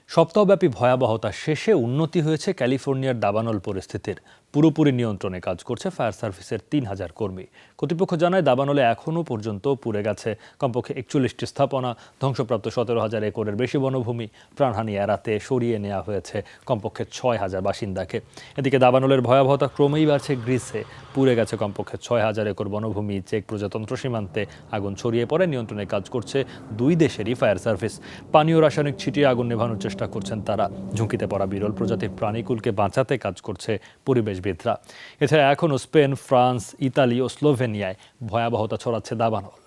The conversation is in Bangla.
সপ্তাহব্যাপী ভয়াবহতা শেষে উন্নতি হয়েছে ক্যালিফোর্নিয়ার দাবানল পরিস্থিতির। পুরোপুরি নিয়ন্ত্রণে কাজ করছে ফায়ার সার্ভিসের ৩,০০০ কর্মী। কর্তৃপক্ষ জানায় দাবানলে এখনও পর্যন্ত পুড়ে গেছে কমপক্ষে ৪১টি স্থাপনা, ধ্বংসপ্রাপ্ত ১৭,০০০ একরের বেশি বনভূমি। প্রাণহানি এড়াতে সরিয়ে নেওয়া হয়েছে কমপক্ষে ৬,০০০ বাসিন্দাকে। এদিকে দাবানলের ভয়াবহতা ক্রমেই বাড়ছে গ্রিসে। পুড়ে গেছে কমপক্ষে ৬,০০০ একর বনভূমি। চেক প্রজাতন্ত্র সীমান্তে আগুন ছড়িয়ে পড়ে। নিয়ন্ত্রণে কাজ করছে দুই দেশেরই ফায়ার সার্ভিস। পানীয় রাসায়নিক ছিটিয়ে আগুন নেভানোর চেষ্টা করছেন তারা। ঝুঁকিতে পড়া বিরল প্রজাতির প্রাণীকুলকে বাঁচাতে কাজ করছে পরিবেশবিদরা। এছাড়া এখনও স্পেন, ফ্রান্স, ইতালি ও স্লোভেনিয়ায় ভয়াবহতা ছড়াচ্ছে দাবানল।